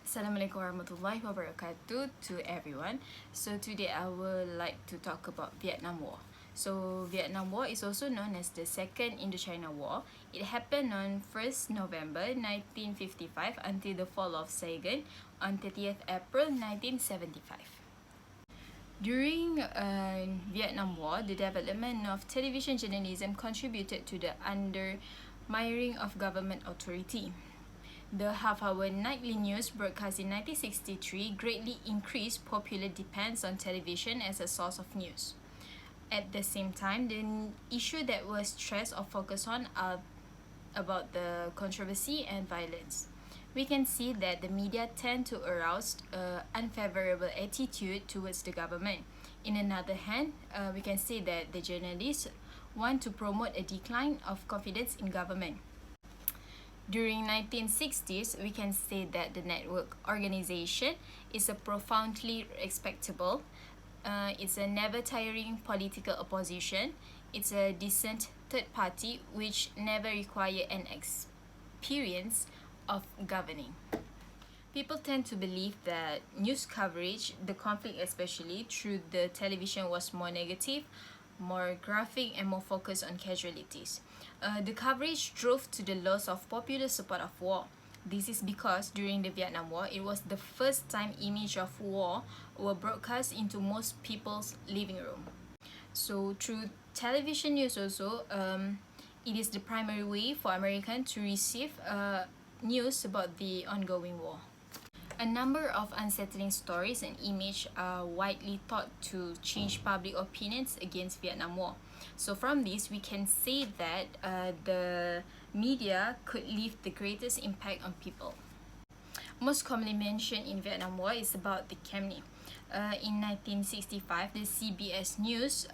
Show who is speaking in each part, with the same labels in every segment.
Speaker 1: Assalamualaikum warahmatullahi wabarakatuh to everyone. So today I would like to talk about Vietnam War. So Vietnam War is also known as the Second Indochina War. It happened on 1st November 1955 until the fall of Saigon on 30th April 1975. During Vietnam War, the development of television journalism contributed to the undermining of government authority. The half-hour nightly news broadcast in 1963 greatly increased popular dependence on television as a source of news. At the same time, the issue that was stressed or focused on are about the controversy and violence. We can see that the media tend to arouse unfavorable attitude towards the government. In another hand, we can say that the journalists want to promote a decline of confidence in government. During 1960s, we can say that the network organization is a profoundly respectable. It's a never-tiring political opposition. It's a decent third party which never require an experience of governing. People tend to believe that news coverage, the conflict especially through the television, was more negative, more graphic, and more focused on casualties. The coverage drove to the loss of popular support of war. This is because during the Vietnam War, it was the first time images of war were broadcast into most people's living room. So through television news also, it is the primary way for Americans to receive news about the ongoing war. A number of unsettling stories and images are widely thought to change public opinions against Vietnam War. So from this, we can say that the media could leave the greatest impact on people. Most commonly mentioned in Vietnam War is about the Cam Ranh. In 1965, the CBS News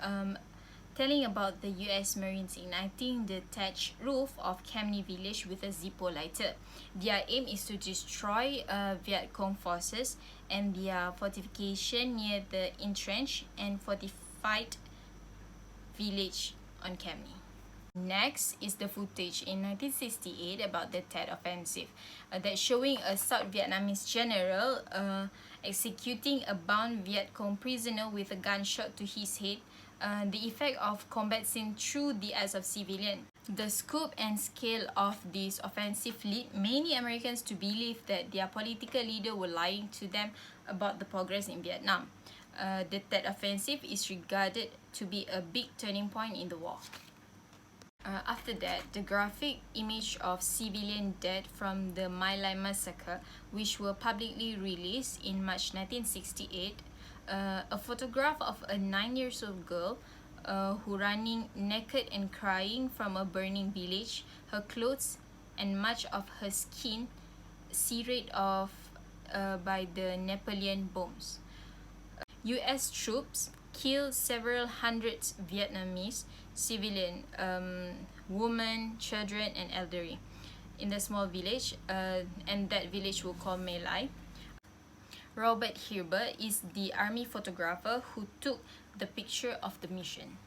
Speaker 1: telling about the US Marines igniting the thatched roof of Cam Ranh village with a Zippo lighter. Their aim is to destroy Viet Cong forces and their fortification near the entrenched and fortified village on Cam Ranh. Next is the footage in 1968 about the Tet Offensive that showing a South Vietnamese general executing a bound Viet Cong prisoner with a gunshot to his head. The effect of combat seen through the eyes of civilians. The scope and scale of this offensive led many Americans to believe that their political leaders were lying to them about the progress in Vietnam. The Tet Offensive is regarded to be a big turning point in the war. After that, the graphic image of civilian death from the My Lai massacre, which were publicly released in March 1968, a photograph of a 9-year-old girl who running naked and crying from a burning village, her clothes and much of her skin seared off by the Napoleon bombs. US troops killed several hundred Vietnamese civilian, women, children, and elderly in the small village, and that village we call My Lai. Robert Herbert is the army photographer who took the picture of the mission.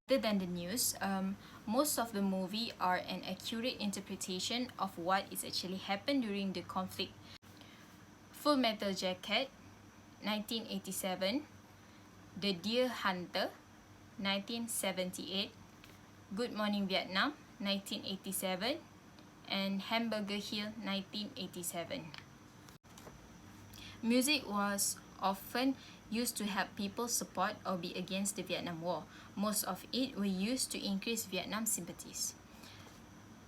Speaker 1: Other than the news, most of the movie are an accurate interpretation of what is actually happened during the conflict. Full Metal Jacket, 1987, The Deer Hunter, 1978, Good Morning Vietnam, 1987, and Hamburger Hill, 1987. Music was often used to help people support or be against the Vietnam War. Most of it were used to increase Vietnam sympathies.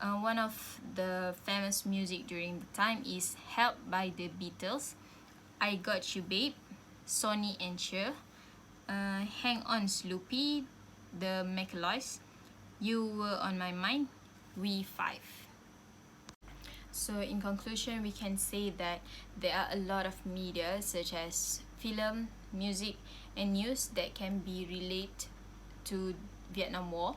Speaker 1: One of the famous music during the time is Help by the Beatles, I Got You Babe, Sonny and Cher, Hang On Sloopy, the McCoys, You Were On My Mind, We Five. So in conclusion, we can say that there are a lot of media such as film, music, and news that can be related to Vietnam War.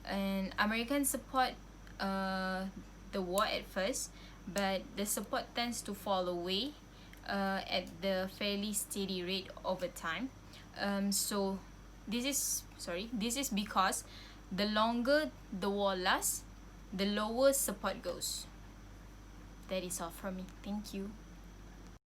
Speaker 1: And Americans support the war at first, but the support tends to fall away at the fairly steady rate over time. So this is because the longer the war lasts, the lower support goes. That is all from me. Thank you.